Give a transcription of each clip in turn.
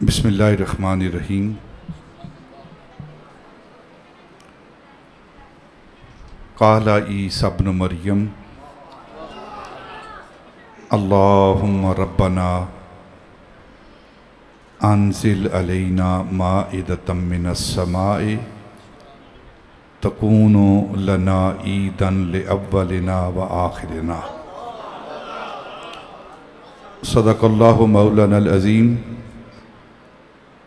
بسم اللہ الرحمن الرحیم۔ قال عیسی ابن مریم اللہم ربنا انزل علینا مائدۃ من السماء تکون لنا عیدا لأولنا وآخرنا۔ صدق اللہ مولانا العظیم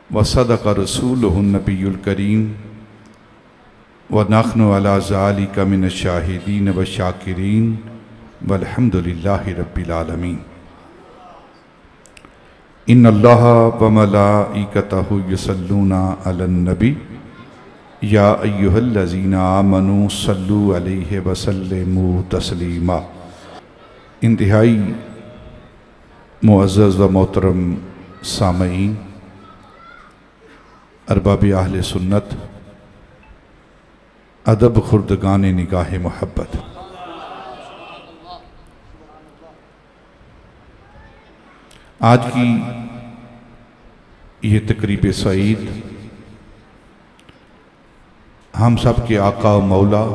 وصدق رسولہ النبی الکریم ونحن علی ذالک من الشاہدین والشاکرین والحمد للہ رب العالمین۔ ان اللہ وملائکتہ یصلون علی النبی یا ایہا الذین آمنوا صلوا علیہ وسلموا تسلیما۔ انتہائی معزز و محترم سامعین، ارباب اہل سنت، ادب خردگان نگاہ محبت، آج کی یہ تقریب سعید ہم سب کے آقا و مولا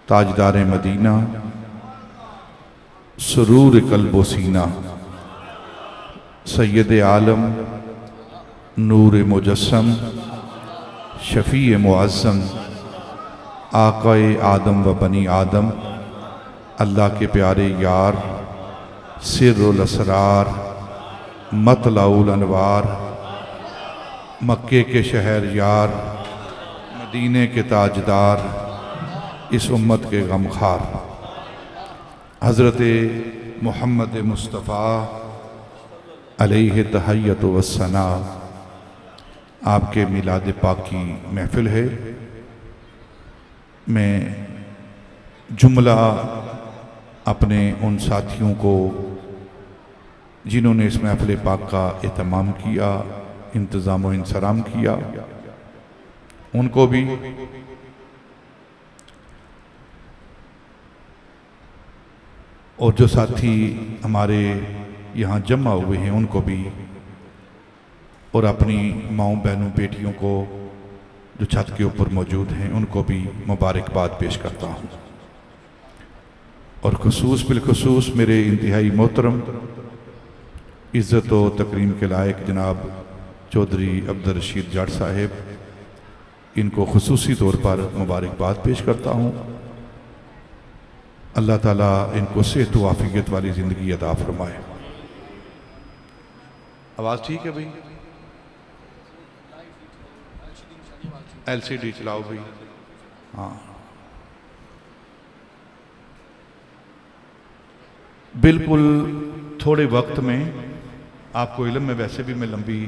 تاجدار مدینہ سرور قلب و سینہ سید عالم نور مجسم شفیع معظم آقا آدم و بنی آدم، اللہ کے پیارے یار، سر الاسرار، مطلع الانوار، مکے کے شہر یار، مدینے کے تاجدار، اس امت کے غمخوار حضرت محمد مصطفیٰ علیہ تحیۃ والثناء، آپ کے میلاد پاک کی محفل ہے۔ میں جملہ اپنے ان ساتھیوں کو جنہوں نے اس محفل پاک کا اہتمام کیا، انتظام و انصرام کیا، ان کو بھی، اور جو ساتھی ہمارے یہاں جمع ہوئے ہیں ان کو بھی، اور اپنی ماؤں بہنوں بیٹیوں کو جو چھت کے اوپر موجود ہیں ان کو بھی مبارکباد پیش کرتا ہوں۔ اور بالخصوص میرے انتہائی محترم، عزت و تکریم کے لائق جناب چودھری عبدالرشید جاٹ صاحب، ان کو خصوصی طور پر مبارکباد پیش کرتا ہوں۔ اللہ تعالیٰ ان کو صحت و عافیت والی زندگی عطا فرمائے۔ آواز ٹھیک ہے بھائی؟ ایل سی ڈی چلاؤ بھائی۔ ہاں، بالکل تھوڑے وقت میں، آپ کو علم میں ویسے بھی میں لمبی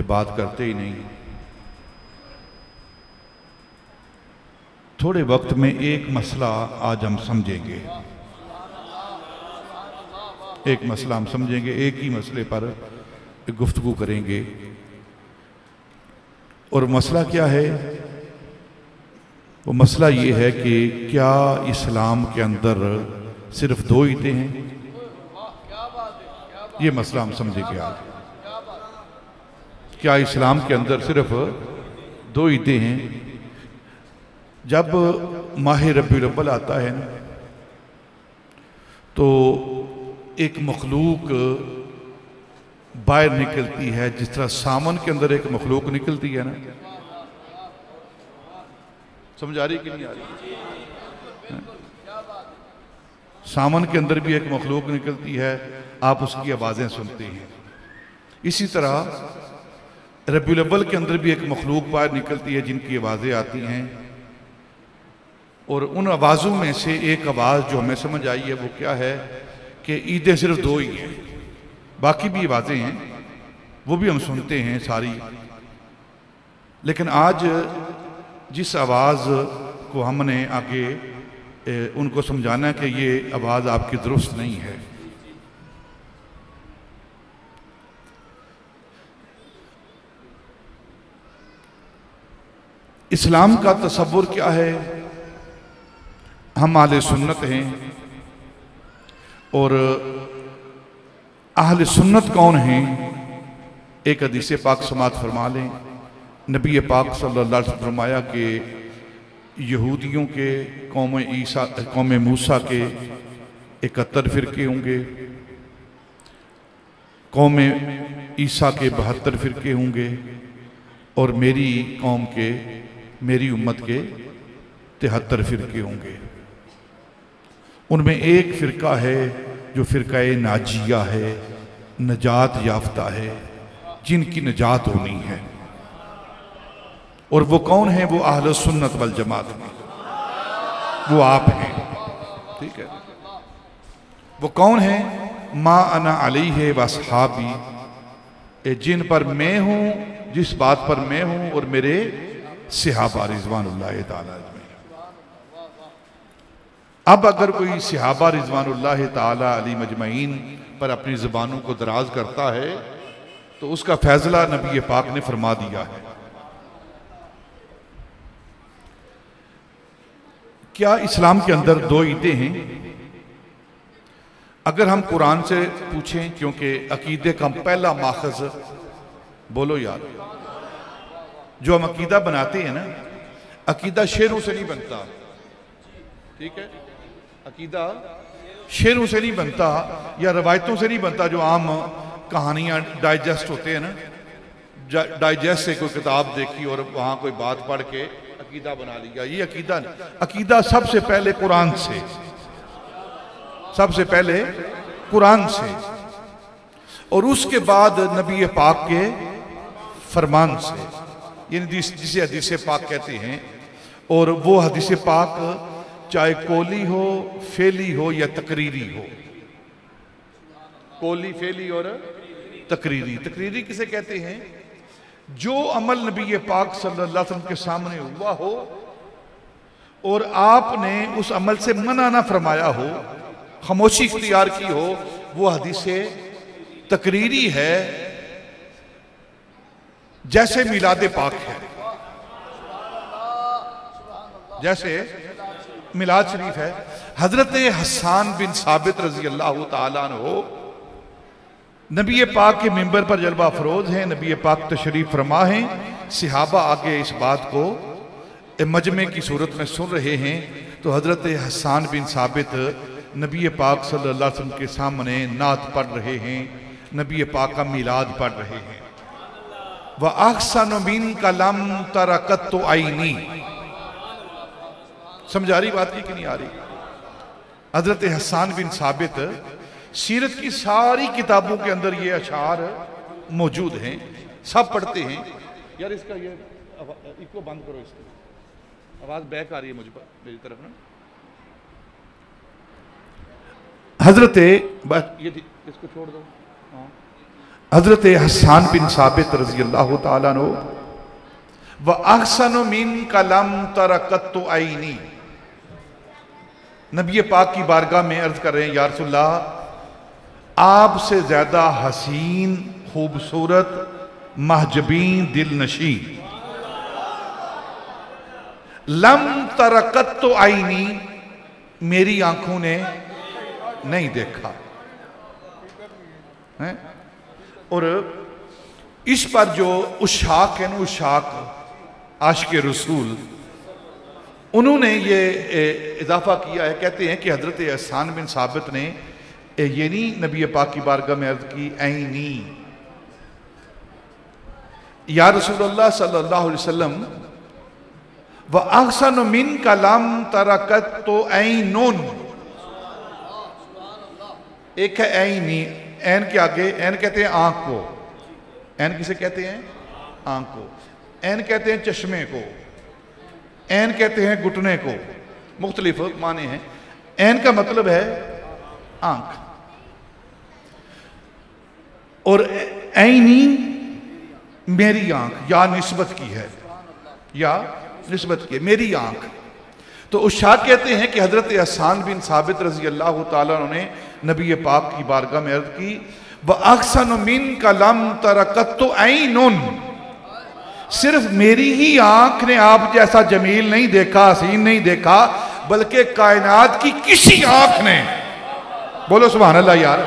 بات کرتے ہی نہیں، تھوڑے وقت میں ایک مسئلہ آج ہم سمجھیں گے، ایک مسئلہ ہم سمجھیں گے، ایک ہی مسئلے پر گفتگو کریں گے۔ اور مسئلہ کیا ہے؟ وہ مسئلہ یہ ہے کہ کیا اسلام کے اندر صرف دو عیدیں ہیں؟ یہ مسئلہ ہم سمجھیں گے آج۔ کیا اسلام کے اندر صرف دو عیدیں ہیں؟ جب ماہ ربیع الاول آتا ہے نا، تو ایک مخلوق باہر نکلتی ہے، جس طرح سامن کے اندر ایک مخلوق نکلتی ہے نا، سمجھ آ رہی کہ نہیں آ رہی؟ سامن کے اندر بھی ایک مخلوق نکلتی ہے، آپ اس کی آوازیں سنتے ہیں۔ اسی طرح ربیع الاول کے اندر بھی ایک مخلوق باہر نکلتی ہے جن کی آوازیں آتی ہیں، اور ان آوازوں میں سے ایک آواز جو ہمیں سمجھ آئی ہے وہ کیا ہے کہ عیدیں صرف دو ہی ہیں، باقی بھی آوازیں ہیں، وہ بھی ہم سنتے ہیں ساری۔ لیکن آج جس آواز کو ہم نے آگے ان کو سمجھانا ہے کہ یہ آواز آپ کی درست نہیں ہے۔ اسلام کا تصور کیا ہے؟ ہم اہل سنت ہیں، اور اہل سنت کون ہیں؟ ایک حدیث پاک سماعت فرما لیں۔ نبی پاک صلی اللہ علیہ وسلم فرمایا کہ یہودیوں کے قوم موسیٰ کے 71 فرقے ہوں گے، قوم عیسیٰ کے 72 فرقے ہوں گے، اور میری قوم کے، میری امت کے 73 فرقے ہوں گے۔ ان میں ایک فرقہ ہے جو فرقہ ناجیہ ہے، نجات یافتہ ہے، جن کی نجات ہونی ہے، اور وہ کون ہیں؟ وہ اہل سنت والجماعت میں، وہ آپ ہیں، ٹھیک ہے؟ وہ کون ہیں؟ ما انا علیہ واصحابی، جن پر میں ہوں، جس بات پر میں ہوں اور میرے صحابہ رضوان اللہ تعالیٰ اجمعین۔ اب اگر کوئی صحابہ رضوان اللہ تعالیٰ علیہ مجمعین پر اپنی زبانوں کو دراز کرتا ہے تو اس کا فیصلہ نبی پاک نے فرما دیا ہے۔ کیا اسلام کے اندر 2 عیدیں ہیں؟ اگر ہم قرآن سے پوچھیں، کیونکہ عقیدے کا پہلا ماخذ، بولو یار، جو ہم عقیدہ بناتے ہیں نا، عقیدہ شعروں سے نہیں بنتا، ٹھیک ہے؟ عقیدہ شعروں سے نہیں بنتا یا روایتوں سے نہیں بنتا، جو عام کہانیاں ڈائجسٹ ہوتے ہیں نا، ڈائجسٹ سے کوئی کتاب دیکھی اور وہاں کوئی بات پڑھ کے عقیدہ بنا لیا، یہ عقیدہ نہیں۔ عقیدہ سب سے پہلے قرآن سے، سب سے پہلے قرآن سے، اور اس کے بعد نبی پاک کے فرمان سے، یعنی جسے حدیث پاک کہتے ہیں۔ اور وہ حدیث پاک چاہے قولی ہو، فعلی ہو یا تقریری ہو، قولی، فعلی اور تقریری۔ تقریری کسے کہتے ہیں؟ جو عمل نبی پاک صلی اللہ علیہ وسلم کے سامنے ہوا ہو اور آپ نے اس عمل سے منع نہ فرمایا ہو، خاموشی اختیار کی ہو، وہ حدیث تقریری ہے، جیسے میلاد پاک ہے، جیسے میلاد شریف ہے۔ حضرت حسان بن ثابت رضی اللہ تعالیٰ عنہ نبی پاک کے منبر پر جلوہ افروز ہیں، نبی پاک تشریف فرما ہیں، صحابہ آگے اس بات کو مجمع کی صورت میں سن رہے ہیں، تو حضرت حسان بن ثابت نبی پاک صلی اللہ علیہ وسلم کے سامنے نعت پڑھ رہے ہیں، نبی پاک کا میلاد پڑھ رہے ہیں۔ وَأَحْسَنُ مِنْكَ لَمْ تَرَكَتُّ عَيْنِي، سمجھا رہی بات کی نہیں آ رہی؟ حضرت حسان بن ثابت، سیرت کی ساری کتابوں کے اندر یہ اشعار موجود ہیں، سب پڑھتے ہیں۔ یار اس کا یہ ایکو بند کرو، اس کی آواز بیک آ رہی ہے مجھ پر، میری طرف نا۔ حضرت اس کو چھوڑ دو، حضرت حسان بن ثابت رضی اللہ تعالیٰ عنہ، وَأَحْسَنُ مِنْكَ لَمْ تَرَكَتُّ عَيْنِي، نبی پاک کی بارگاہ میں عرض کر رہے ہیں، یا رسول اللہ، آپ سے زیادہ حسین، خوبصورت، محجبین، دل نشین، لم ترکت عینی، میری آنکھوں نے نہیں دیکھا۔ اور اس پر جو عشاق ہیں، عشاق عاشق رسول، انہوں نے یہ اضافہ کیا ہے، کہتے ہیں کہ حضرت حسان بن ثابت نے یہ نہیں نبی پاک کی بارگاہ میں عرض کی، عینی، یا رسول اللہ صلی اللہ علیہ وسلم، وَأَحْسَنُ مِنْكَ لَمْ تَرَكَتُّ عَيْنٌ، ایک ہے عینی، عین کے آگے، عین کہتے ہیں آنکھ کو، عین کسے کہتے ہیں؟ آنکھ کو۔ عین کہتے ہیں چشمے کو، عین کہتے ہیں گھٹنے کو، مختلف معنی ہیں۔ عین کا مطلب ہے آنکھ، اور عینی میری آنکھ، یا نسبت کی ہے، یا نسبت کی ہے، میری آنکھ۔ تو عشاق کہتے ہیں کہ حضرت حسان بن ثابت رضی اللہ تعالیٰ عنہ نے نبی پاک کی بارگاہ میں عرض کی، وَأَحْسَنُ مِنْكَ لَمْ تَرَكَتُّ عَيْنٌ، صرف میری ہی آنکھ نے آپ جیسا جمیل نہیں دیکھا، حسین نہیں دیکھا، بلکہ کائنات کی کسی آنکھ نے، بولو سبحان اللہ یار،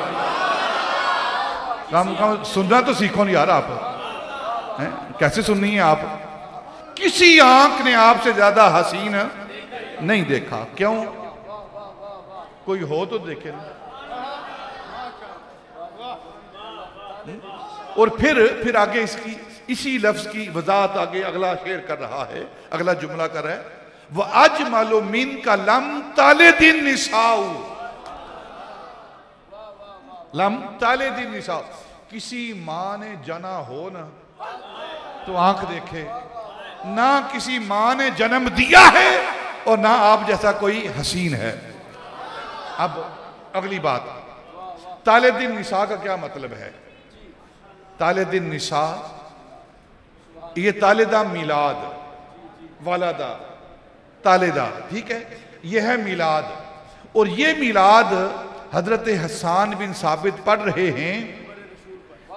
کام سننا تو سیکھو نہیں یار آپ کیسے سننی ہے آپ کسی آنکھ نے آپ سے زیادہ حسین نہیں دیکھا کیوں کوئی ہو تو دیکھے نا اور پھر آگے اسی لفظ کی وضاحت آگے اگلا شعر کر رہا ہے اگلا جملہ کر رہا ہے وَأَجْمَلُ مِنْكَ لَمْ تَلِدِ النِّسَاءُ لَمْ تَلِدِ النِّسَاءُ کسی ماں نے جنا ہو نا تو آنکھ دیکھے نہ کسی ماں نے جنم دیا ہے اور نہ آپ جیسا کوئی حسین ہے اب اگلی بات تالد النساء کا کیا مطلب ہے تالد النساء یہ تالدہ میلاد والدہ تالدہ ٹھیک ہے یہ ہے میلاد اور یہ میلاد حضرت حسان بن ثابت پڑھ رہے ہیں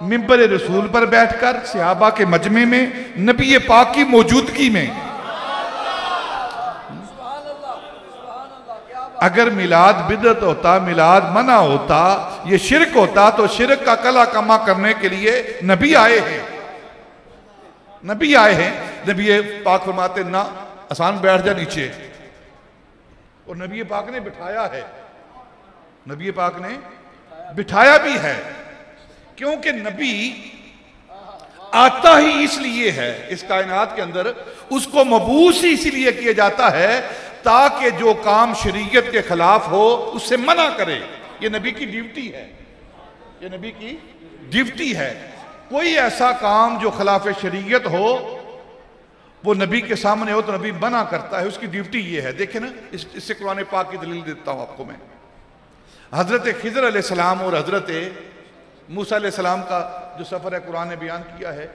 منبر رسول پر بیٹھ کر صحابہ کے مجمع میں نبی پاک کی موجودگی میں اگر میلاد بدعت ہوتا میلاد منع ہوتا یہ شرک ہوتا تو شرک کا کلا کما کرنے کے لیے نبی آئے ہیں نبی پاک فرماتے نہ حسان بیٹھ جا نیچے اور نبی پاک نے بٹھایا ہے نبی پاک نے بٹھایا بھی ہے کیونکہ نبی آتا ہی اس لیے ہے اس کائنات کے اندر اس کو مبعوث ہی اسی لیے کیا جاتا ہے تاکہ جو کام شریعت کے خلاف ہو اس سے منع کرے یہ نبی کی ڈیوٹی ہے یہ نبی کی ڈیوٹی ہے کوئی ایسا کام جو خلاف شریعت ہو وہ نبی کے سامنے ہو تو نبی منع کرتا ہے اس کی ڈیوٹی یہ ہے دیکھیں نا اس سے قرآن پاک کی دلیل دیتا ہوں آپ کو میں حضرت خضر علیہ السلام اور حضرت موسیٰ علیہ السلام کا جو سفر ہے قرآن نے بیان کیا ہے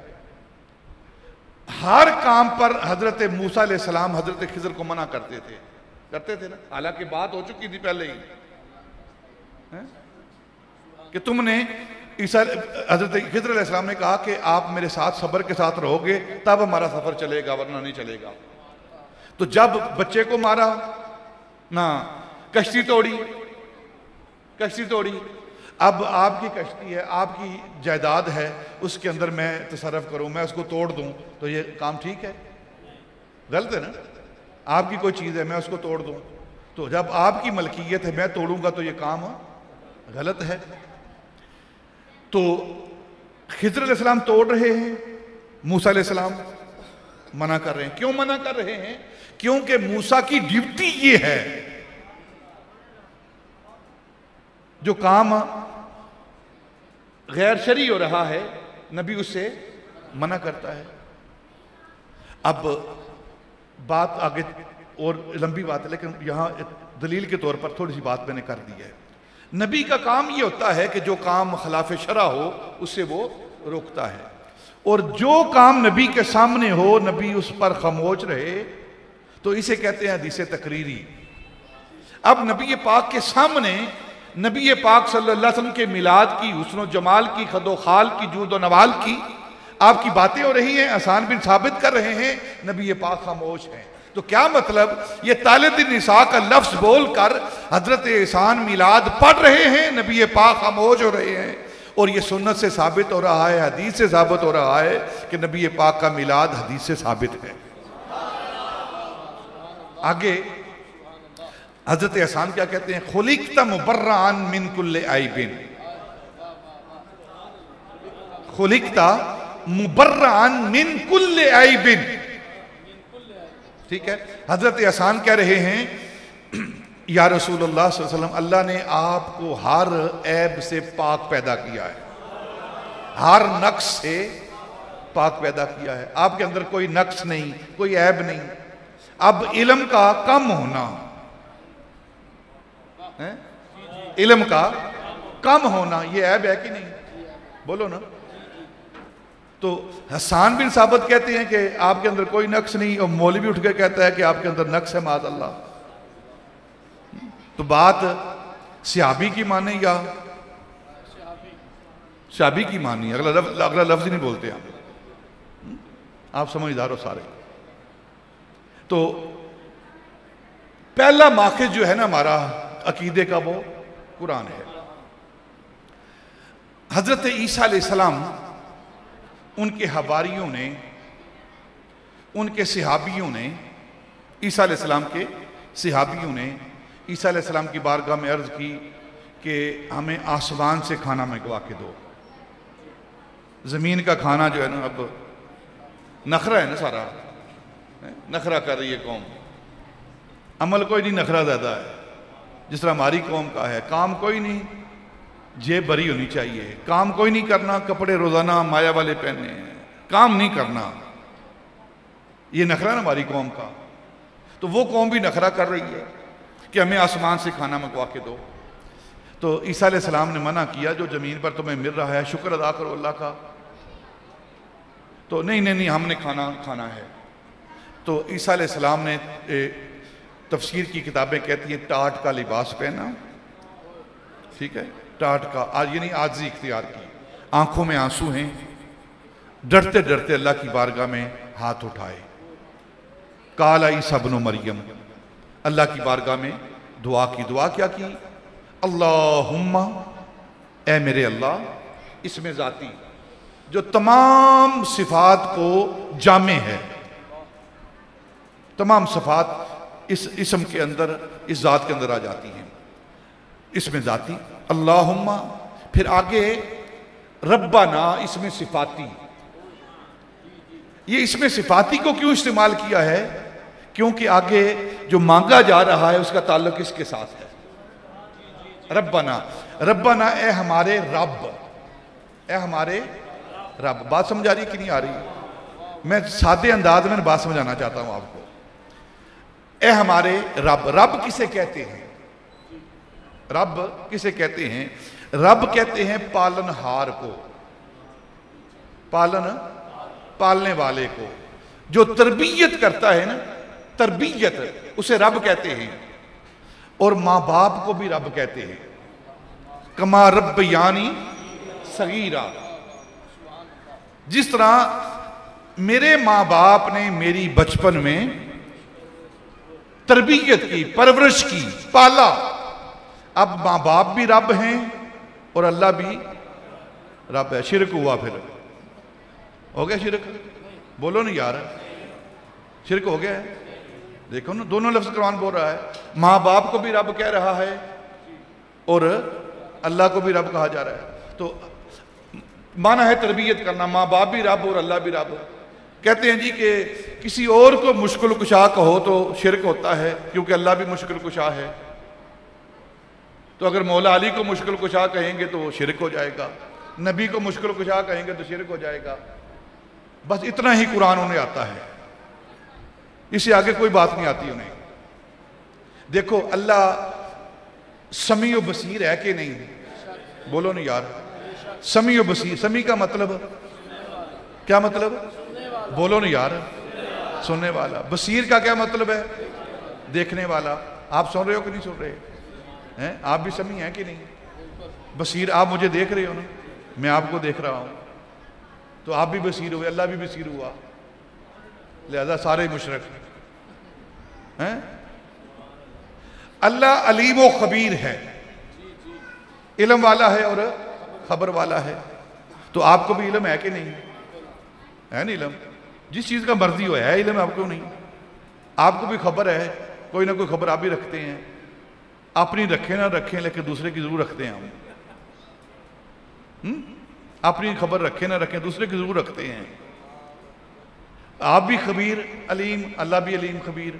ہر کام پر حضرت موسیٰ علیہ السلام حضرت خضر کو منع کرتے تھے نا حالانکہ بات ہو چکی تھی پہلے ہی کہ تم نے حضرت خضر علیہ السلام نے کہا کہ آپ میرے ساتھ صبر کے ساتھ رہو گے تب ہمارا سفر چلے گا ورنہ نہیں چلے گا تو جب بچے کو مارا نہ کشتی توڑی اب آپ کی کشتی ہے آپ کی جائیداد ہے اس کے اندر میں تصرف کروں میں اس کو توڑ دوں تو یہ کام ٹھیک ہے غلط ہے نا آپ کی کوئی چیز ہے میں اس کو توڑ دوں تو جب آپ کی ملکیت ہے میں توڑوں گا تو یہ کام غلط ہے تو خضر علیہ السلام توڑ رہے ہیں موسیٰ علیہ السلام منع کر رہے ہیں کیوں منع کر رہے ہیں کیونکہ موسیٰ کی ڈیوٹی یہ ہے جو کام غیر شرعی ہو رہا ہے نبی اس سے منع کرتا ہے اب بات آگے اور لمبی بات ہے لیکن یہاں دلیل کے طور پر تھوڑی سی بات میں نے کر دی ہے نبی کا کام یہ ہوتا ہے کہ جو کام خلاف شرع ہو اس سے وہ روکتا ہے اور جو کام نبی کے سامنے ہو نبی اس پر خاموش رہے تو اسے کہتے ہیں حدیث تقریری اب نبی پاک کے سامنے نبی پاک صلی اللہ علیہ وسلم کے میلاد کی حسن و جمال کی خد و خال کی جود و نوال کی آپ کی باتیں ہو رہی ہیں حسان بن ثابت کر رہے ہیں نبی پاک خاموش ہیں تو کیا مطلب یہ تالد النساء کا لفظ بول کر حضرت حسان میلاد پڑھ رہے ہیں نبی پاک خاموش ہو رہے ہیں اور یہ سنت سے ثابت ہو رہا ہے حدیث سے ثابت ہو رہا ہے کہ نبی پاک کا میلاد حدیث سے ثابت ہے آگے حضرت حسان کیا کہتے ہیں خلقت مبرعا من کل عیب خلقت مبرعا من کل عیب ٹھیک ہے حضرت حسان کہہ رہے ہیں یا رسول اللہ صلی اللہ علیہ وسلم اللہ نے آپ کو ہر عیب سے پاک پیدا کیا ہے ہر نقص سے پاک پیدا کیا ہے آپ کے اندر کوئی نقص نہیں کوئی عیب نہیں اب علم کا کم ہونا علم کا کم ہونا یہ عیب ہے کہ نہیں بولو نا تو حسان بن ثابت کہتے ہیں کہ آپ کے اندر کوئی نقص نہیں اور مولوی اٹھ کے کہتا ہے کہ آپ کے اندر نقص ہے معاذ اللہ تو بات صحابی کی مانے یا صحابی کی مانی اگلا لفظ نہیں بولتے آپ سمجھدار ہو سارے تو پہلا ماخذ جو ہے نا ہمارا عقیدے کا وہ قرآن ہے حضرت عیسیٰ علیہ السلام ان کے حواریوں نے، ان کے صحابیوں نے، عیسیٰ علیہ السلام کے صحابیوں نے عیسیٰ علیہ السلام کی بارگاہ میں عرض کی کہ ہمیں آسمان سے کھانا منگوا کے دو. زمین کا کھانا جو ہے نا اب نخرہ ہے نا، سارا نخرہ کر رہی ہے قوم. عمل کوئی نہیں، نخرہ زیادہ ہے. جس طرح ہماری قوم کا ہے، کام کوئی نہیں، جیب بھری ہونی چاہیے. کام کوئی نہیں کرنا، کپڑے روزانہ مایا والے پہننے ہیں، کام نہیں کرنا. یہ نخرہ نا ہماری قوم کا. تو وہ قوم بھی نخرہ کر رہی ہے کہ ہمیں آسمان سے کھانا منگوا کے دو. تو عیسیٰ علیہ السلام نے منع کیا، جو زمین پر تمہیں مل رہا ہے شکر ادا کرو اللہ کا. تو نہیں ہم نے کھانا ہے. تو عیسیٰ علیہ السلام نے تفسیر کی کتابیں کہتی ہیں ٹاٹ کا لباس پہنا، ٹھیک ہے، ٹاٹ کا، یعنی عاجزی اختیار کی، آنکھوں میں آنسو ہیں، ڈرتے ڈرتے اللہ کی بارگاہ میں ہاتھ اٹھائے. قال عیسیٰ ابن مریم، اللہ کی بارگاہ میں دعا کی. دعا کیا کی؟ اللہم، اے میرے اللہ، اس میں ذاتی جو تمام صفات کو جامع ہے، تمام صفات اس اسم کے اندر، اس ذات کے اندر آ جاتی ہیں. اس میں ذاتی اللہم، پھر آگے ربنا، اس میں صفاتی. یہ اس میں صفاتی کو کیوں استعمال کیا ہے؟ کیونکہ آگے جو مانگا جا رہا ہے اس کا تعلق اس کے ساتھ ہے. ربنا، ربنا اے ہمارے رب، اے ہمارے رب. بات سمجھ آ رہی کہ نہیں آ رہی؟ میں سادے انداز میں بات سمجھانا چاہتا ہوں آپ کو. اے ہمارے رب. رب کسے کہتے ہیں؟ رب کسے کہتے ہیں؟ رب کہتے ہیں پالن ہار کو، پالنے والے کو. جو تربیت کرتا ہے نا، تربیت، اسے رب کہتے ہیں. اور ماں باپ کو بھی رب کہتے ہیں. کما رب یعنی صغیرہ. جس طرح میرے ماں باپ نے میری بچپن میں تربیت کی، پرورش کی، پالا. اب ماں باپ بھی رب ہیں اور اللہ بھی رب ہے. شرک ہوا، پھر ہو گیا شرک؟ بولو نہیں یار، شرک ہو گیا ہے. دیکھو نا، دونوں لفظ قرآن بول رہا ہے. ماں باپ کو بھی رب کہہ رہا ہے اور اللہ کو بھی رب کہا جا رہا ہے. تو معنی ہے تربیت کرنا. ماں باپ بھی رب اور اللہ بھی رب. کہتے ہیں جی کہ کسی اور کو مشکل کشا کہو تو شرک ہوتا ہے، کیونکہ اللہ بھی مشکل کشا ہے. تو اگر مولا علی کو مشکل کشا کہیں گے تو شرک ہو جائے گا، نبی کو مشکل کشا کہیں گے تو شرک ہو جائے گا. بس اتنا ہی قرآن انہیں آتا ہے، اس سے آگے کوئی بات نہیں آتی انہیں. دیکھو اللہ سمیع و بصیر ہے کہ نہیں؟ بولو نہیں یار. سمیع و بصیر، سمیع کا مطلب کیا مطلب؟ بولو نہیں یار. سننے والا. بصیر کا کیا مطلب ہے؟ دیکھنے والا. آپ سن رہے ہو کہ نہیں سن رہے ہیں؟ آپ بھی سمیع ہیں کہ نہیں؟ بصیر، آپ مجھے دیکھ رہے ہو نا، میں آپ کو دیکھ رہا ہوں، تو آپ بھی بصیر ہوئے، اللہ بھی بصیر ہوا، لہذا سارے مشرک ہیں. اللہ علیم و خبیر ہے، علم والا ہے اور خبر والا ہے. تو آپ کو بھی علم ہے کہ نہیں؟ ہے نا علم؟ جس چیز کا مرضی ہو ہے علم، آپ کو نہیں؟ آپ کو بھی خبر ہے، کوئی نہ کوئی خبر آپ بھی رکھتے ہیں. اپنی رکھیں نہ رکھیں لیکن دوسرے کی ضرور رکھتے ہیں ہم. اپنی خبر رکھیں نہ رکھیں، دوسرے کی ضرور رکھتے ہیں. آپ بھی خبیر علیم، اللہ بھی علیم خبیر،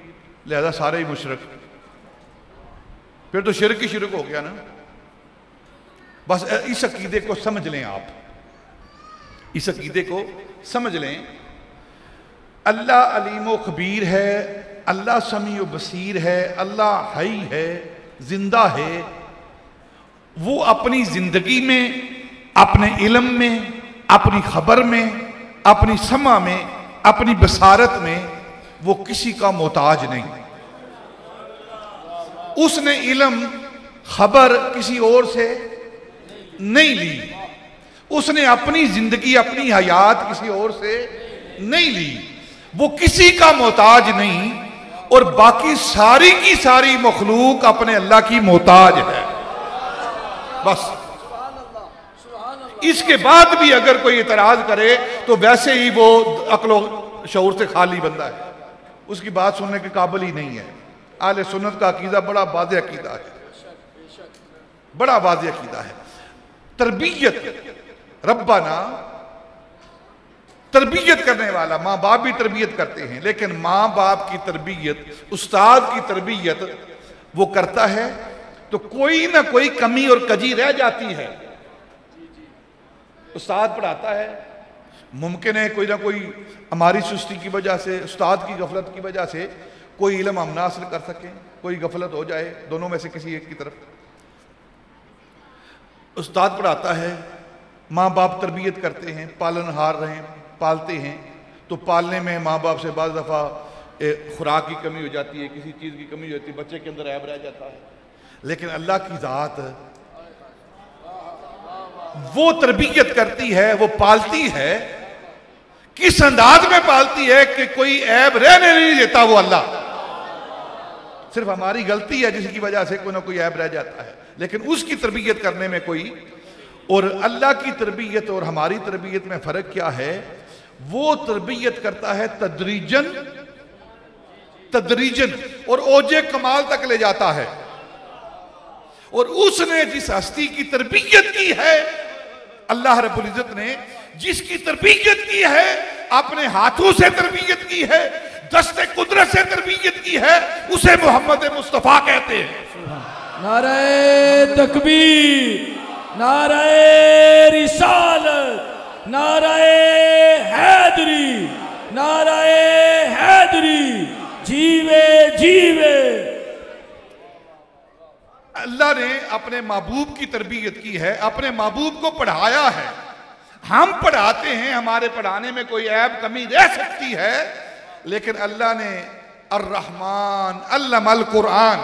لہذا سارے ہی مشرک. پھر تو شرک ہی شرک ہو گیا نا. بس اس عقیدے کو سمجھ لیں، آپ اس عقیدے کو سمجھ لیں. اللہ علیم و خبیر ہے، اللہ سمیع و بصیر ہے، اللہ حی ہے، زندہ ہے. وہ اپنی زندگی میں، اپنے علم میں، اپنی خبر میں، اپنی سمع میں، اپنی بصارت میں وہ کسی کا محتاج نہیں. اس نے علم، خبر کسی اور سے نہیں لی. اس نے اپنی زندگی، اپنی حیات کسی اور سے نہیں لی. وہ کسی کا محتاج نہیں، اور باقی ساری کی ساری مخلوق اپنے اللہ کی محتاج ہے. بس اس کے بعد بھی اگر کوئی اعتراض کرے تو ویسے ہی وہ عقل و شعور سے خالی بندہ ہے، اس کی بات سننے کے قابل ہی نہیں ہے۔ اہل سنت کا عقیدہ بڑا واضح عقیدہ ہے، بڑا واضح عقیدہ ہے۔ تربیت، ربنا تربیت کرنے والا، ماں باپ بھی تربیت کرتے ہیں، لیکن ماں باپ کی تربیت، استاد کی تربیت وہ کرتا ہے تو کوئی نہ کوئی کمی اور کجی رہ جاتی ہے۔ استاد پڑھاتا ہے، ممکن ہے کوئی نہ کوئی ہماری سستی کی وجہ سے، استاد کی غفلت کی وجہ سے کوئی علم ہم نہ حاصل کر سکیں، کوئی غفلت ہو جائے، دونوں میں سے کسی ایک کی طرف۔ استاد پڑھاتا ہے، ماں باپ تربیت کرتے ہیں، پالن ہار رہے ہیں، پالتے ہیں، تو پالنے میں ماں باپ سے بعض دفعہ خوراک کی کمی ہو جاتی ہے، کسی چیز کی کمی ہو جاتی ہے، بچے کے اندر عیب رہ جاتا ہے، لیکن اللہ کی ذات وہ تربیت کرتی ہے، وہ پالتی ہے، کس انداز میں پالتی ہے کہ کوئی عیب رہنے نہیں دیتا۔ وہ اللہ، صرف ہماری غلطی ہے جس کی وجہ سے کوئی نہ کوئی عیب رہ جاتا ہے، لیکن اس کی تربیت کرنے میں کوئی، اور اللہ کی تربیت اور ہماری تربیت میں فرق کیا ہے؟ وہ تربیت کرتا ہے تدریجن تدریجن اور اوجے کمال تک لے جاتا ہے، اور اس نے جس ہستی کی تربیت کی ہے، اللہ رب العزت نے جس کی تربیت کی ہے، اپنے ہاتھوں سے تربیت کی ہے، دست قدرت سے تربیت کی ہے، اسے محمد مصطفیٰ کہتے ہیں۔ نعرہ تکبیر، نعرہ رسالت، نعرہ حیدری، نعرہ حیدری، جیوے جیوے۔ اللہ نے اپنے محبوب کی تربیت کی ہے، اپنے محبوب کو پڑھایا ہے۔ ہم پڑھاتے ہیں، ہمارے پڑھانے میں کوئی عیب کمی رہ سکتی ہے، لیکن اللہ نے الرحمن علم القرآن،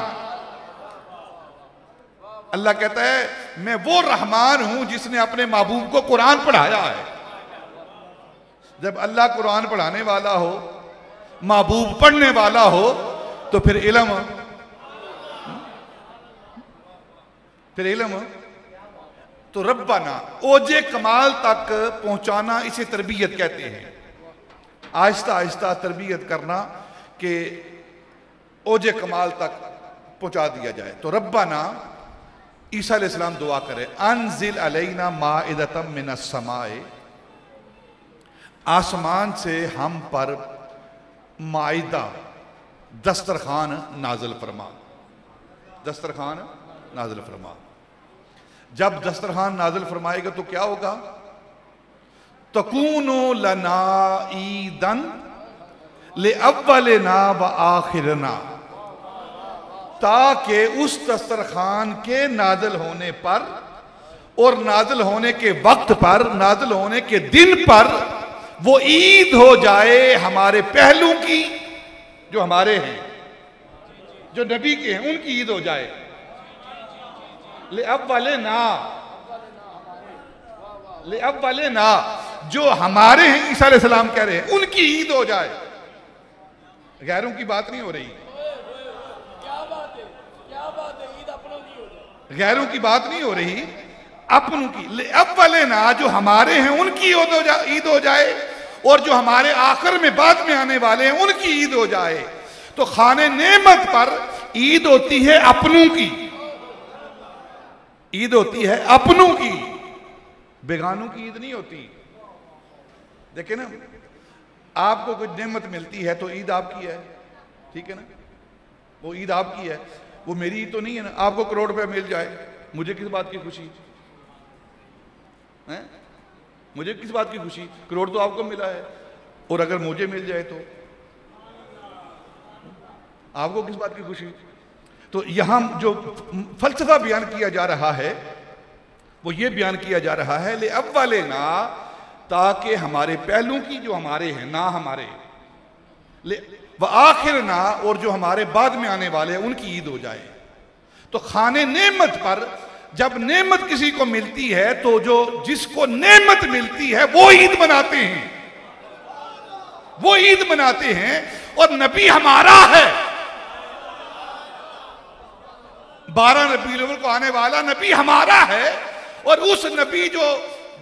اللہ کہتا ہے میں وہ رحمان ہوں جس نے اپنے محبوب کو قرآن پڑھایا ہے۔ جب اللہ قرآن پڑھانے والا ہو، محبوب پڑھنے والا ہو، تو پھر علم تو ربنا، اوجے کمال تک پہنچانا، اسے تربیت کہتے ہیں۔ آہستہ آہستہ تربیت کرنا کہ اوجے کمال تک پہنچا دیا جائے۔ تو ربنا، عیسیٰ علیہ السلام دعا کرے، انزل علینا مائدۃ من السماء، آسمان سے ہم پر مائدہ، دسترخوان نازل فرما، دسترخوان نازل فرما۔ جب دسترخوان نازل فرمائے گا تو کیا ہوگا؟ تکون لنا عیدن لأولنا وآخرنا، تاکہ اس دسترخوان کے نازل ہونے پر اور نازل ہونے کے وقت پر، نازل ہونے کے دن پر وہ عید ہو جائے ہمارے پہلو کی، جو ہمارے ہیں، جو نبی کے ہیں، ان کی عید ہو جائے۔ لأولنا، لأولنا، جو ہمارے ہیں، عیسیٰ علیہ السلام کہہ رہے ہیں، ان کی عید ہو جائے۔ غیروں کی بات نہیں ہو رہی، غیروں کی بات نہیں ہو رہی، اپنوں کی۔ لأولنا، جو ہمارے ہیں ان کی عید ہو جائے، اور جو ہمارے آخر میں بعد میں آنے والے ہیں ان کی عید ہو جائے۔ تو خانے نعمت پر عید ہوتی ہے اپنوں کی، عید ہوتی ہے اپنوں کی، بیگانوں کی عید نہیں ہوتی۔ دیکھیں نا، آپ کو کچھ نعمت ملتی ہے تو عید آپ کی ہے، ٹھیک ہے نا، وہ عید آپ کی ہے، وہ میری عید تو نہیں ہے نا۔ آپ کو کروڑ روپے مل جائے، مجھے کس بات کی خوشی؟ مجھے کس بات کی خوشی؟ کروڑ تو آپ کو ملا ہے، اور اگر مجھے مل جائے تو آپ کو کس بات کی خوشی؟ تو یہاں جو فلسفہ بیان کیا جا رہا ہے وہ یہ بیان کیا جا رہا ہے لأولنا، تاکہ ہمارے پہلوں کی، جو ہمارے ہیں، نہ ہمارے، وآخرنا، اور جو ہمارے بعد میں آنے والے ہیں ان کی عید ہو جائے۔ تو خانے نعمت پر جب نعمت کسی کو ملتی ہے تو جو جس کو نعمت ملتی ہے وہ عید مناتے ہیں، وہ عید مناتے ہیں، اور نبی ہمارا ہے۔ 12 ربیع الاول کو آنے والا نبی ہمارا ہے، اور اس نبی جو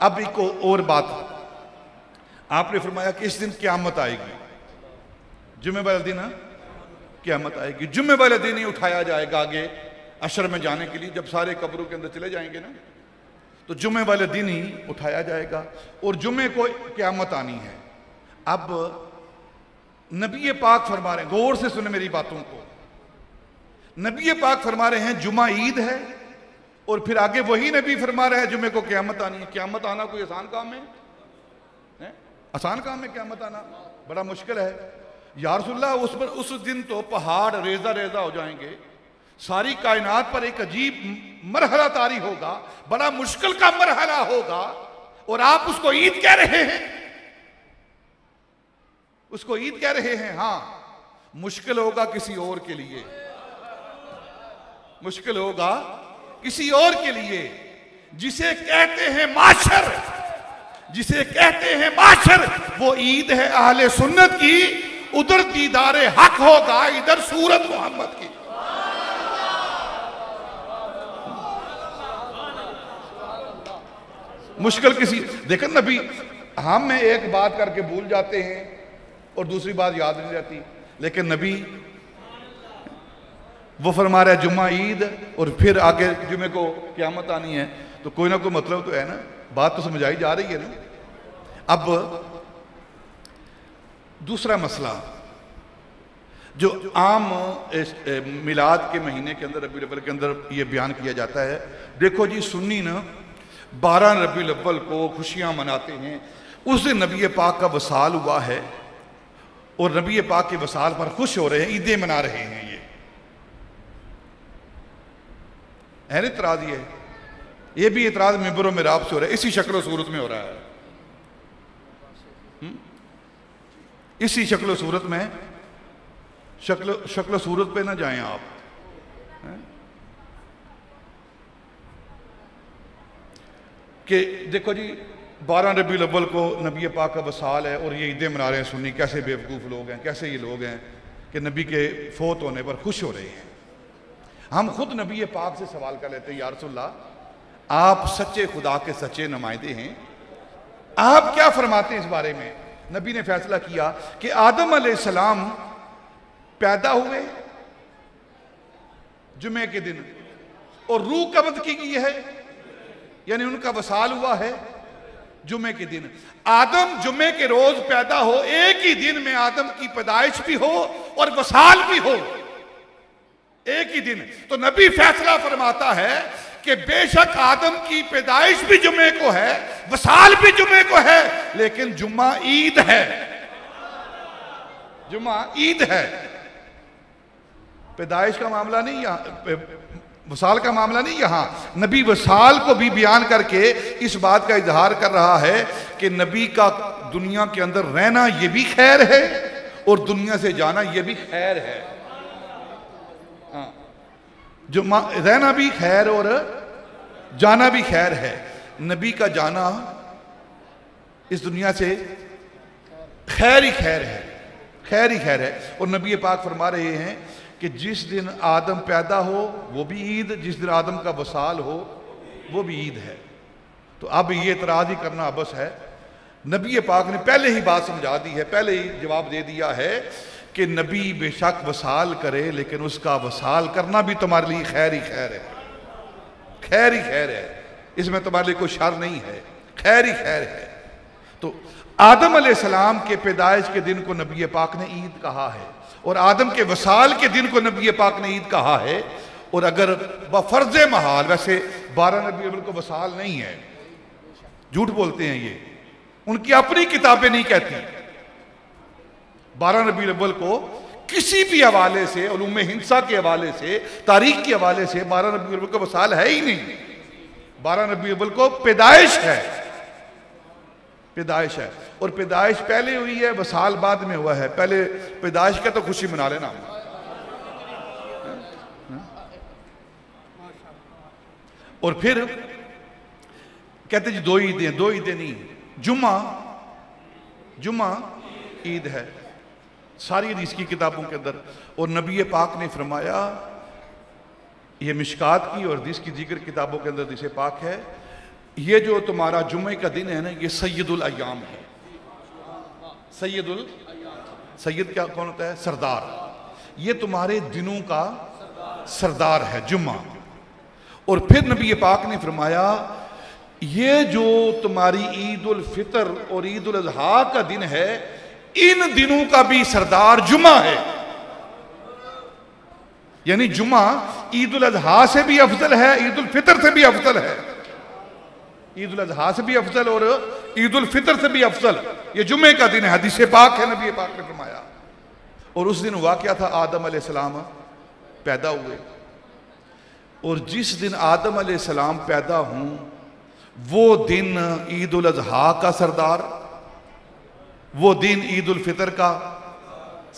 اب ایک اور بات، آپ نے فرمایا کہ اس دن قیامت آئے گی، جمعہ والے دن قیامت آئے گی، جمعہ والے دن ہی اٹھایا جائے گا آگے عشر میں جانے کے لیے، جب سارے قبروں کے اندر چلے جائیں گے نا تو جمعہ والے دن ہی اٹھایا جائے گا اور جمعے کو قیامت آنی ہے۔ اب نبی پاک فرما رہے ہیں، غور سے سنیں میری باتوں کو، نبی پاک فرما رہے ہیں جمعہ عید ہے، اور پھر آگے وہی نبی فرما رہے ہیں جمعے کو قیامت آنی ہے۔ قیامت آنا کوئی آسان کام ہے؟ آسان کام ہے قیامت آنا؟ بڑا مشکل ہے یا رسول اللہ۔ اس دن تو پہاڑ ریزہ ریزہ ہو جائیں گے، ساری کائنات پر ایک عجیب مرحلہ طاری ہوگا، بڑا مشکل کا مرحلہ ہوگا، اور آپ اس کو عید کہہ رہے ہیں، اس کو عید کہہ رہے ہیں۔ ہاں مشکل ہوگا کسی اور کے لیے، مشکل ہوگا کسی اور کے لیے، جسے کہتے ہیں معاشر، جسے کہتے ہیں معاشر، وہ عید ہے اہل سنت کی، ادھر دیدار حق ہوگا، ادھر صورت محمد کی۔ مشکل کسی، دیکھیں نبی، ہم ایک بات کر کے بھول جاتے ہیں اور دوسری بات یاد نہیں رہتی، لیکن نبی وہ فرما رہا ہے جمعہ عید اور پھر آگے جمعے کو قیامت آنی ہے، تو کوئی نہ کوئی مطلب تو ہے نا، بات تو سمجھائی جا رہی ہے نا۔ اب دوسرا مسئلہ جو عام میلاد کے مہینے کے اندر، ربیع الاول کے اندر یہ بیان کیا جاتا ہے، دیکھو جی سنی نا 12 ربیع الاول کو خوشیاں مناتے ہیں، اس دن نبی پاک کا وصال ہوا ہے اور نبی پاک کے وصال پر خوش ہو رہے ہیں، عیدیں منا رہے ہیں۔ یہ اعتراض یہ بھی اعتراض منبر و محراب سے ہو رہا ہے، اسی شکل و صورت میں ہو رہا ہے، اسی شکل و صورت میں، شکل و صورت پہ نہ جائیں آپ، کہ دیکھو جی 12 ربیع الاول کو نبی پاک کا وصال ہے اور یہ عیدیں منا رہے ہیں سنی، کیسے بے وقوف لوگ ہیں، کیسے یہ لوگ ہیں کہ نبی کے فوت ہونے پر خوش ہو رہے ہیں۔ ہم خود نبی پاک سے سوال کر لیتے ہیں، یا رسول اللہ آپ سچے خدا کے سچے نمائندے ہیں، آپ کیا فرماتے ہیں اس بارے میں؟ نبی نے فیصلہ کیا کہ آدم علیہ السلام پیدا ہوئے جمعے کے دن اور روح قبض کی گئی ہے، یعنی ان کا وصال ہوا ہے جمعے کے دن۔ آدم جمعے کے روز پیدا ہو، ایک ہی دن میں آدم کی پیدائش بھی ہو اور وصال بھی ہو، ایک ہی دن۔ تو نبی فیصلہ فرماتا ہے کہ بے شک آدم کی پیدائش بھی جمعے کو ہے، وصال بھی جمعے کو ہے، لیکن جمعہ عید ہے، جمعہ عید ہے۔ پیدائش کا معاملہ نہیں، یہاں وصال کا معاملہ نہیں، یہاں نبی وصال کو بھی بیان کر کے اس بات کا اظہار کر رہا ہے کہ نبی کا دنیا کے اندر رہنا یہ بھی خیر ہے اور دنیا سے جانا یہ بھی خیر ہے، رہنا بھی خیر اور جانا بھی خیر ہے۔ نبی کا جانا اس دنیا سے خیر ہی خیر ہے، خیر ہی خیر ہے۔ اور نبی پاک فرما رہے ہیں کہ جس دن آدم پیدا ہو وہ بھی عید، جس دن آدم کا وصال ہو وہ بھی عید ہے۔ تو اب یہ اعتراض ہی کرنا ابس ہے، نبی پاک نے پہلے ہی بات سمجھا دی ہے، پہلے ہی جواب دے دیا ہے کہ نبی بے شک وصال کرے، لیکن اس کا وصال کرنا بھی تمہارے لیے خیر ہی خیر ہے، خیر ہی خیر ہے، اس میں تمہارے لیے کوئی شر نہیں ہے، خیر ہی خیر ہے۔ تو آدم علیہ السلام کے پیدائش کے دن کو نبی پاک نے عید کہا ہے، اور آدم کے وصال کے دن کو نبی پاک نے عید کہا ہے۔ اور اگر بفرض محال، ویسے 12 ربیع الاول کو وصال نہیں ہے، جھوٹ بولتے ہیں یہ، ان کی اپنی کتابیں نہیں کہتی 12 ربیع الاول کو، کسی بھی حوالے سے، علوم ہندسہ کے حوالے سے، تاریخ کے حوالے سے 12 ربیع الاول کو وصال ہے ہی نہیں، 12 ربیع الاول کو پیدائش ہے، پیدائش ہے، اور پیدائش پہلے ہوئی ہے، وصال بعد میں ہوا ہے، پہلے پیدائش کا تو خوشی منا لینا۔ اور پھر کہتے جی 2 عیدیں، 2 عیدیں نہیں، جمعہ عید ہے، ساری حدیث کی کتابوں کے اندر۔ اور نبی پاک نے فرمایا، یہ مشکات کی اور حدیث کی دیگر کتابوں کے اندر حدیث پاک ہے، یہ جو تمہارا جمعے کا دن ہے نا، یہ سید الایام ہے. سید کیا کون ہوتا ہے؟ سردار. یہ تمہارے دنوں کا سردار ہے جمعہ. اور پھر نبی پاک نے فرمایا یہ جو تمہاری عید الفطر اور عید الاضحیٰ کا دن ہے، ان دنوں کا بھی سردار جمعہ ہے. یعنی جمعہ عید الاضحیٰ سے بھی افضل ہے، عید الفطر سے بھی افضل ہے. عید الاضحیٰ سے بھی افضل اور عید الفطر سے بھی افضل. یہ جمعے کا دن ہے، حدیث پاک ہے، نبی پاک نے فرمایا. اور اس دن واقعہ تھا آدم علیہ السلام پیدا ہوئے، اور جس دن آدم علیہ السلام پیدا ہوں وہ دن عید الاضحیٰ کا سردار، وہ دن عید الفطر کا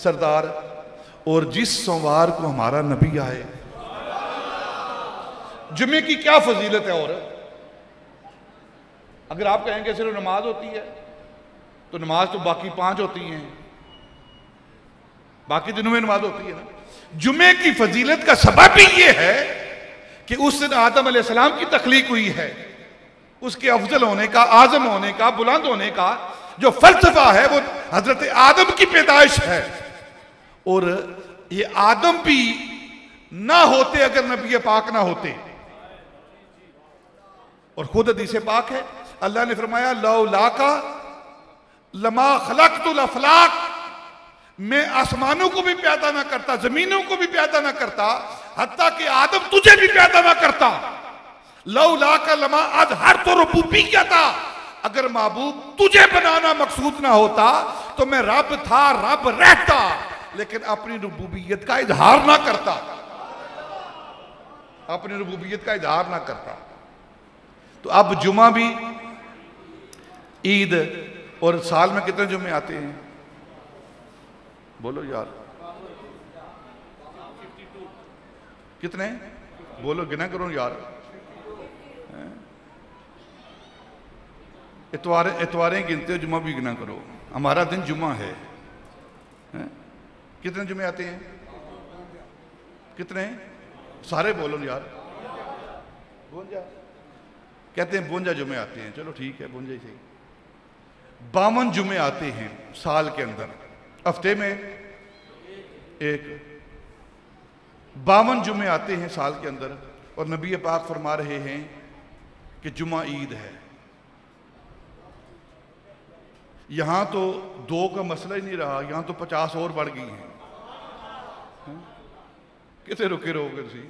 سردار، اور جس سوموار کو ہمارا نبی آئے. جمعے کی کیا فضیلت ہے؟ اور اگر آپ کہیں کہ صرف نماز ہوتی ہے تو نماز تو باقی 5 ہوتی ہیں، باقی دنوں میں نماز ہوتی ہے نا. جمعے کی فضیلت کا سبب بھی یہ ہے کہ اس دن آدم علیہ السلام کی تخلیق ہوئی ہے. اس کے افضل ہونے کا، اعظم ہونے کا، بلند ہونے کا جو فلسفہ ہے وہ حضرت آدم کی پیدائش ہے. اور یہ آدم بھی نہ ہوتے اگر نبی پاک نہ ہوتے. اور خود حدیث پاک ہے، اللہ نے فرمایا لولاک لما خلقت الافلاک، میں آسمانوں کو بھی پیدا نہ کرتا، زمینوں کو بھی پیدا نہ کرتا، حتیٰ کہ آدم تجھے بھی پیدا نہ کرتا. لولاک لما اظہرت ربوبیتا، اگر محبوب تجھے بنانا مقصود نہ ہوتا تو میں رب تھا، رب رہتا، لیکن اپنی ربوبیت کا اظہار نہ کرتا، اپنی ربوبیت کا اظہار نہ کرتا. تو اب جمعہ بھی عید، اور سال میں کتنے جمعے آتے ہیں؟ بولو یار، کتنے؟ بولو، گنا کرو یار. اتواریں گنتے ہو، جمعہ بھی گنا کرو. ہمارا دن جمعہ ہے. کتنے جمعے آتے ہیں؟ کتنے؟ سارے بولو یار. 52 کہتے ہیں، 52 جمعے آتے ہیں. چلو ٹھیک ہے، 52 ہی صحیح. 52 جمعے آتے ہیں سال کے اندر، ہفتے میں ایک. 52 جمعے آتے ہیں سال کے اندر، اور نبی پاک فرما رہے ہیں کہ جمعہ عید ہے. یہاں تو 2 کا مسئلہ ہی نہیں رہا، یہاں تو 50 اور بڑھ گئی ہیں. کتے رکے رہو گے تھی؟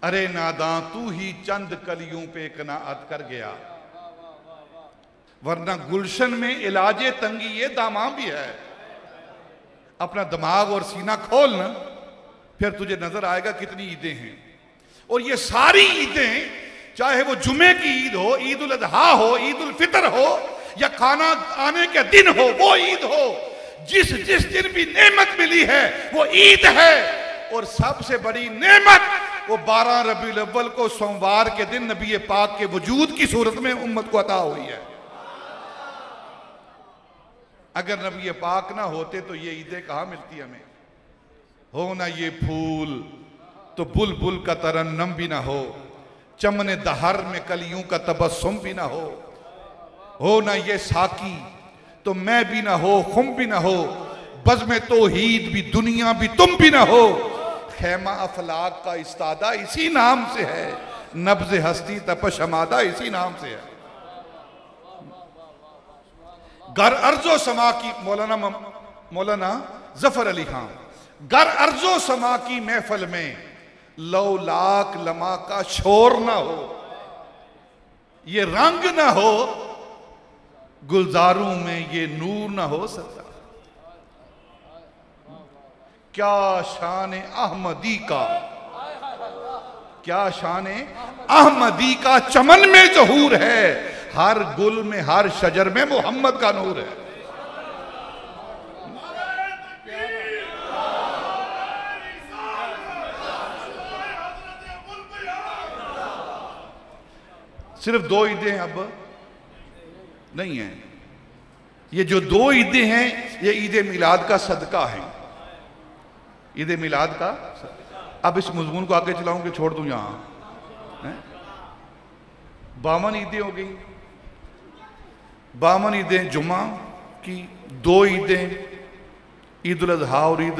ارے ناداں تو ہی چند کلیوں پہ قناعت کر گیا، ورنہ گلشن میں علاج تنگی یہ داماں بھی ہے. اپنا دماغ اور سینہ کھولنا، پھر تجھے نظر آئے گا کتنی عیدیں ہیں. اور یہ ساری عیدیں، چاہے وہ جمعے کی عید ہو، عید الاضحیٰ ہو، عید الفطر ہو، یا کھانا آنے کے دن ہو، وہ عید ہو. جس دن بھی نعمت ملی ہے وہ عید ہے. اور سب سے بڑی نعمت وہ 12 ربیع الاول کو سوموار کے دن نبی پاک کے وجود کی صورت میں امت کو عطا ہوئی ہے. اگر نبی پاک نہ ہوتے تو یہ عیدیں کہاں ملتی ہمیں؟ ہو نہ یہ پھول تو بلبل کا ترنم بھی نہ ہو، چمن دہر میں کلیوں کا تبسم بھی نہ ہو نہ یہ ساکی تو میں بھی نہ ہو، خم بھی نہ ہو، بزم توحید بھی دنیا بھی تم بھی نہ ہو. خیمہ افلاک کا استادہ اسی نام سے ہے، نبض ہستی تپش ہمادہ اسی نام سے ہے. گر ارض و سما کی، مولانا ظفر علی خان، گر ارض و سما کی محفل میں لولاک لمحہ کا شور نہ ہو، یہ رنگ نہ ہو، گلزاروں میں یہ نور نہ ہو سکتا. کیا شان احمدی کا، کیا شان احمدی کا چمن میں ظہور ہے، ہر گل میں ہر شجر میں محمد کا نور ہے. صرف 2 عیدیں اب نہیں ہیں. یہ جو 2 عیدیں ہیں یہ عید میلاد کا صدقہ ہے. عید میلاد کا. اب اس مضمون کو آگے چلاؤں کہ چھوڑ دوں یہاں؟ 52 عیدیں ہو گئی. 52 عیدیں جمعہ کی, 2 عیدیں عید الاضحیٰ اور عید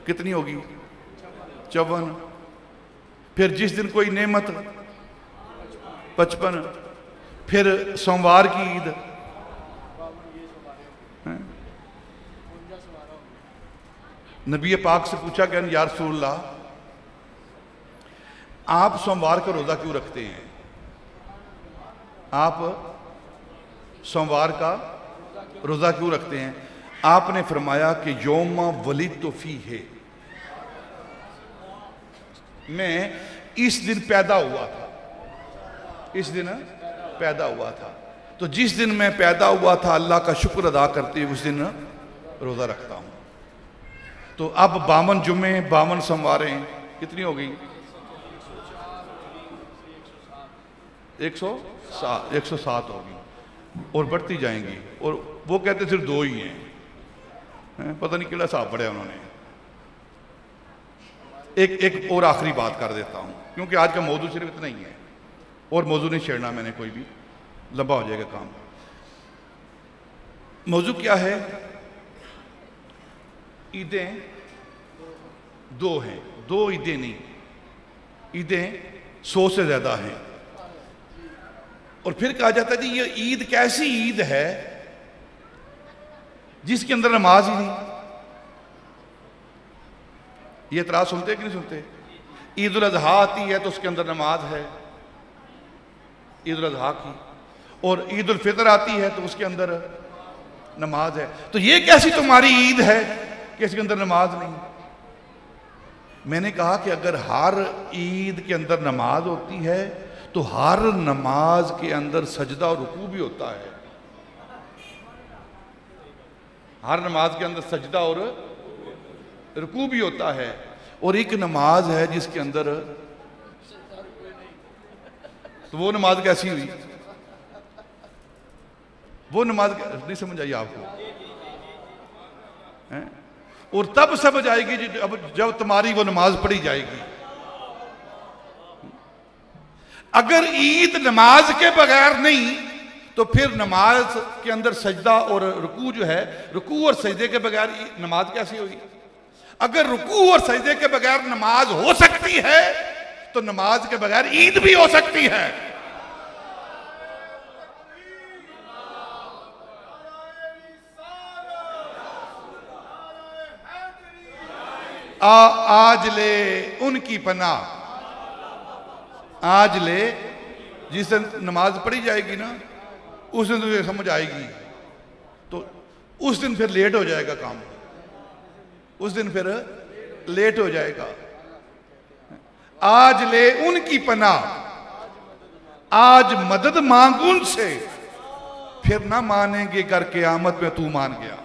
کتنی ہوگی 54. پھر جس دن کوئی نعمت 55. پھر سوموار کی عید, نبی پاک سے پوچھا کہ یا رسول اللہ آپ سوموار کا روزہ کیوں رکھتے ہیں؟ آپ سوموار کا روزہ کیوں رکھتے ہیں؟ آپ نے فرمایا کہ یوم ولدت فیہ, میں اس دن پیدا ہوا تھا, اس دن پیدا ہوا تھا, تو جس دن میں پیدا ہوا تھا اللہ کا شکر ادا کرتے اس دن روزہ رکھتا ہوں. تو اب 52 جمعے 52 سومواریں کتنی ہو گئی 107 ہوگی اور بڑھتی جائیں گی. اور وہ کہتے صرف 2 ہی ہیں, پتہ نہیں کیڑا حساب پڑھا انہوں نے. ایک اور آخری بات کر دیتا ہوں کیونکہ آج کا موضوع صرف اتنا ہی ہے اور موضوع نہیں چھیڑنا میں نے کوئی بھی, لمبا ہو جائے گا کام. موضوع کیا ہے؟ عیدیں 2 ہیں, 2 عیدیں نہیں, عیدیں 100 سے زیادہ ہیں. اور پھر کہا جاتا ہے کہ یہ عید کیسی عید ہے جس کے اندر نماز ہی نہیں. یہ اعتراض سنتے کہ نہیں سنتے؟ عید الاضحیٰ آتی ہے تو اس کے اندر نماز ہے عید الاضحیٰ کی, اور عید الفطر آتی ہے تو اس کے اندر نماز ہے. تو یہ کیسی تمہاری عید ہے کہ اس کے اندر نماز نہیں؟ میں نے کہا کہ اگر ہر عید کے اندر نماز ہوتی ہے تو ہر نماز کے اندر سجدہ اور رکوع بھی ہوتا ہے. ہر نماز کے اندر سجدہ اور رکوع بھی ہوتا ہے. اور ایک نماز ہے جس کے اندر, تو وہ نماز کیسی ہوئی؟ وہ نماز نہیں سمجھ آئی آپ کو؟ اور تب سمجھ آئے گی جب تمہاری وہ نماز پڑھی جائے گی. اگر عید نماز کے بغیر نہیں تو پھر نماز کے اندر سجدہ اور رکوع جو ہے, رکوع اور سجدے کے بغیر نماز کیسی ہوئی؟ اگر رکوع اور سجدے کے بغیر نماز ہو سکتی ہے تو نماز کے بغیر عید بھی ہو سکتی ہے. آج لے ان کی پناہ, آج لے, جس دن نماز پڑھی جائے گی نا اس دن تجھے سمجھ آئے گی, تو اس دن پھر لیٹ ہو جائے گا کام, اس دن پھر لیٹ ہو جائے گا. آج لے ان کی پناہ, آج مدد مانگ ان سے, پھر نہ مانیں گے گر قیامت میں تو مان گیا.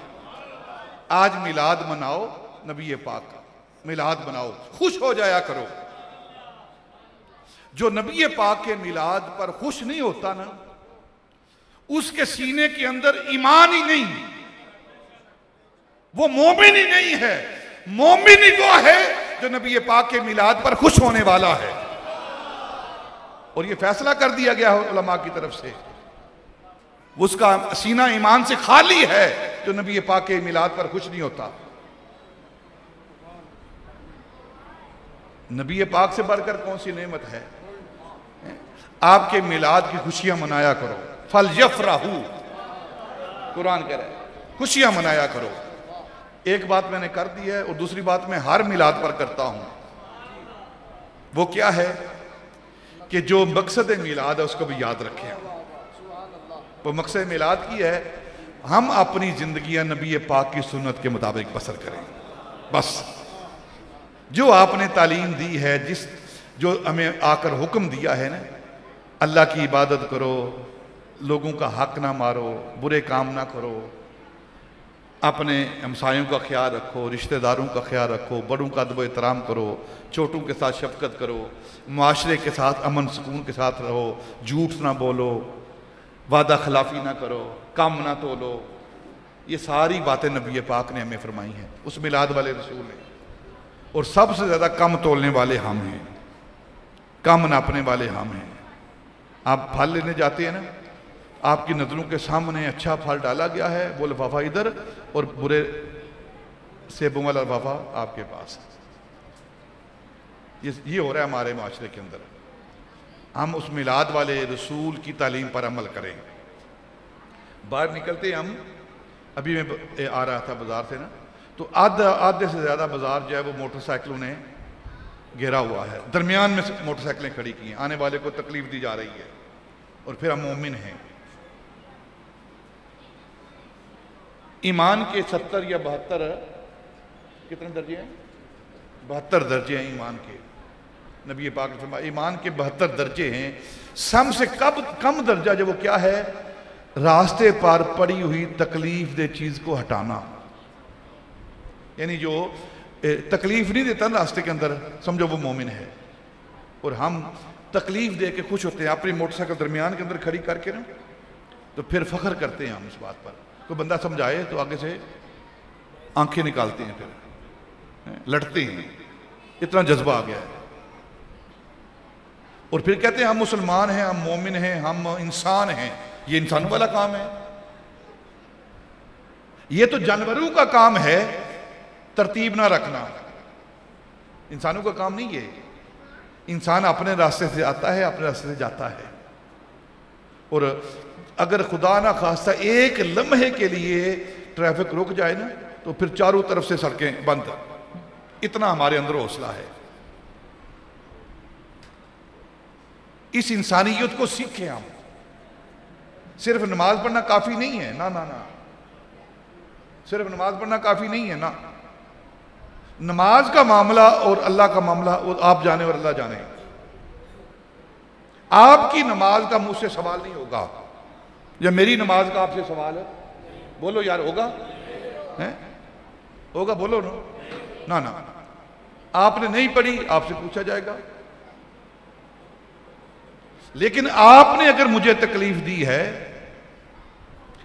آج میلاد مناؤ, نبی پاک کا میلاد مناؤ, خوش ہو جایا کرو. جو نبی پاک کے میلاد پر خوش نہیں ہوتا نا, اس کے سینے کے اندر ایمان ہی نہیں, وہ مومن ہی نہیں ہے. مومن ہی وہ ہے جو نبی پاک کے میلاد پر خوش ہونے والا ہے. اور یہ فیصلہ کر دیا گیا علماء کی طرف سے, اس کا سینہ ایمان سے خالی ہے جو نبی پاک کے میلاد پر خوش نہیں ہوتا. نبی پاک سے بڑھ کر کون سی نعمت ہے؟ آپ کے میلاد کی خوشیاں منایا کرو. فَلْيَفْرَحُوا, قرآن کہہ رہا ہے خوشیاں منایا کرو. ایک بات میں نے کر دی ہے اور دوسری بات میں ہر میلاد پر کرتا ہوں. وہ کیا ہے کہ جو مقصد میلاد ہے اس کو بھی یاد رکھیں. وہ مقصد میلاد کی ہے ہم اپنی زندگیاں نبی پاک کی سنت کے مطابق بسر کریں. بس جو آپ نے تعلیم دی ہے, جو ہمیں آ کر حکم دیا ہے نا, اللہ کی عبادت کرو, لوگوں کا حق نہ مارو, برے کام نہ کرو, اپنے ہمسایوں کا خیال رکھو, رشتہ داروں کا خیال رکھو, بڑوں کا ادب و احترام کرو, چھوٹوں کے ساتھ شفقت کرو, معاشرے کے ساتھ امن سکون کے ساتھ رہو, جھوٹ نہ بولو, وعدہ خلافی نہ کرو, کم نہ تولو. یہ ساری باتیں نبی پاک نے ہمیں فرمائی ہیں, اس میلاد والے رسول نے. اور سب سے زیادہ کم تولنے والے ہم ہیں, کم ناپنے والے ہم ہیں. آپ پھل لینے جاتے ہیں نا، آپ کی نظروں کے سامنے اچھا پھل ڈالا گیا ہے، وہ لفافہ ادھر اور برے سیبوں والا لفافہ آپ کے پاس. یہ ہو رہا ہے ہمارے معاشرے کے اندر. ہم اس میلاد والے رسول کی تعلیم پر عمل کریں. باہر نکلتے ہم، ابھی میں آ رہا تھا بازار سے نا، تو آدھے سے زیادہ بازار جو ہے وہ موٹر سائیکلوں نے گھیرا ہوا ہے، درمیان میں موٹر سائیکلیں کھڑی کی ہیں، آنے والے کو تکلیف دی جا رہی ہے. اور پھر ہم مومن ہیں. ایمان کے 70 یا 72 کتنے درجے ہیں؟ 72 درجے ہیں ایمان کے. نبی پاک نے فرمایا ایمان کے 72 درجے ہیں. سب سے کم درجہ جو وہ کیا ہے؟ راستے پر پڑی ہوئی تکلیف دہ چیز کو ہٹانا. یعنی جو تکلیف نہیں دیتا نا راستے کے اندر، سمجھو وہ مومن ہے. اور ہم تکلیف دے کے خوش ہوتے ہیں. اپنی موٹر سائیکل درمیان کے اندر کھڑی کر کے نا، تو پھر فخر کرتے ہیں ہم اس بات پر. کوئی بندہ سمجھائے تو آگے سے آنکھیں نکالتے ہیں، پھر لڑتے ہیں. اتنا جذبہ آ گیا ہے. اور پھر کہتے ہیں ہم مسلمان ہیں، ہم مومن ہیں، ہم انسان ہیں. یہ انسانوں والا کام ہے؟ یہ تو جانوروں کا کام ہے ترتیب نہ رکھنا. انسانوں کا کام نہیں ہے. انسان اپنے راستے سے آتا ہے، اپنے راستے سے جاتا ہے. اور اگر خدا نہ خواستہ ایک لمحے کے لیے ٹریفک رک جائے نا، تو پھر چاروں طرف سے سڑکیں بند. اتنا ہمارے اندر حوصلہ ہے. اس انسانیت کو سیکھیں ہم. صرف نماز پڑھنا کافی نہیں ہے، نہ صرف نماز پڑھنا کافی نہیں ہے نا. نماز کا معاملہ اور اللہ کا معاملہ آپ جانے اور اللہ جانے. آپ کی نماز کا مجھ سے سوال نہیں ہوگا، یا میری نماز کا آپ سے سوال ہے؟ بولو یار، ہوگا؟ ہوگا؟ بولو نا. نہ آپ نے نہیں پڑھی، آپ سے پوچھا جائے گا. لیکن آپ نے اگر مجھے تکلیف دی ہے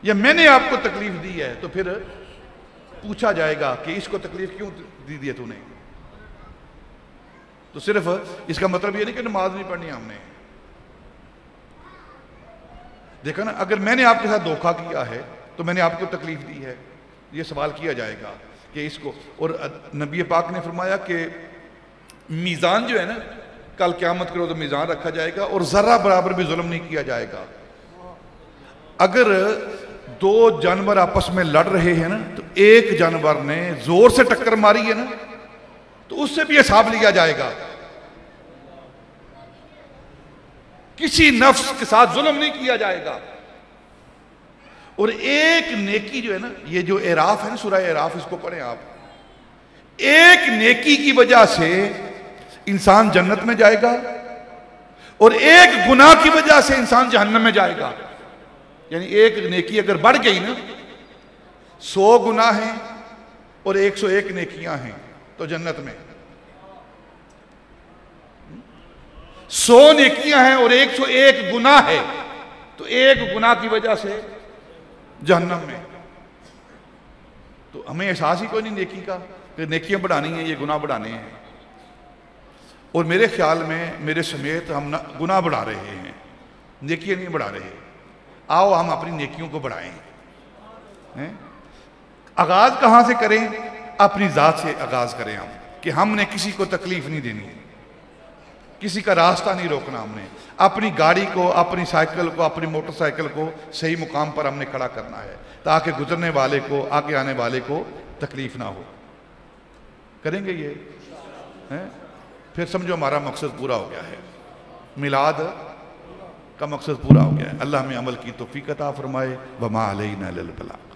یا میں نے آپ کو تکلیف دی ہے، تو پھر پوچھا جائے گا کہ اس کو تکلیف کیوں دی ہے تو نے. تو صرف اس کا مطلب یہ نہیں کہ نماز نہیں پڑھنی ہم نے. دیکھا نا، اگر میں نے آپ کے ساتھ دھوکہ کیا ہے تو میں نے آپ کو تکلیف دی ہے. یہ سوال کیا جائے گا کہ اس کو. اور نبی پاک نے فرمایا کہ میزان جو ہے نا، کل قیامت کرو تو میزان رکھا جائے گا اور ذرہ برابر بھی ظلم نہیں کیا جائے گا. اگر دو جانور آپس میں لڑ رہے ہیں نا، تو ایک جانور نے زور سے ٹکر ماری ہے نا، تو اس سے بھی حساب لیا جائے گا. کسی نفس کے ساتھ ظلم نہیں کیا جائے گا. اور ایک نیکی جو ہے نا، یہ جو اعراف ہے نا، سورہ اعراف، اس کو پڑھیں آپ. ایک نیکی کی وجہ سے انسان جنت میں جائے گا، اور ایک گناہ کی وجہ سے انسان جہنم میں جائے گا. یعنی ایک نیکی اگر بڑھ گئی نا، 100 گناہ ہیں اور 101 نیکیاں ہیں تو جنت میں. 100 نیکیاں ہیں اور 101 گناہ ہے تو ایک گناہ کی وجہ سے جہنم میں. تو ہمیں احساس ہی کوئی نہیں نیکی کا کہ نیکیاں بڑھانی ہیں، یہ گناہ بڑھانے ہیں. اور میرے خیال میں میرے سمیت ہم گناہ بڑھا رہے ہیں، نیکیاں نہیں بڑھا رہے. آؤ ہم اپنی نیکیوں کو بڑھائیں. آغاز کہاں سے کریں؟ اپنی ذات سے آغاز کریں ہم، کہ ہم نے کسی کو تکلیف نہیں دینی، کسی کا راستہ نہیں روکنا. ہم نے اپنی گاڑی کو، اپنی سائیکل کو، اپنی موٹر سائیکل کو صحیح مقام پر ہم نے کھڑا کرنا ہے، تاکہ گزرنے والے کو، آگے آنے والے کو تکلیف نہ ہو. کریں گے یہ؟ پھر سمجھو ہمارا مقصد پورا ہو گیا ہے. میلاد کا مقصد پورا ہو گیا ہے. اللہ ہمیں عمل کی توفیق عطا فرمائے. وما علینا الا البلاغ.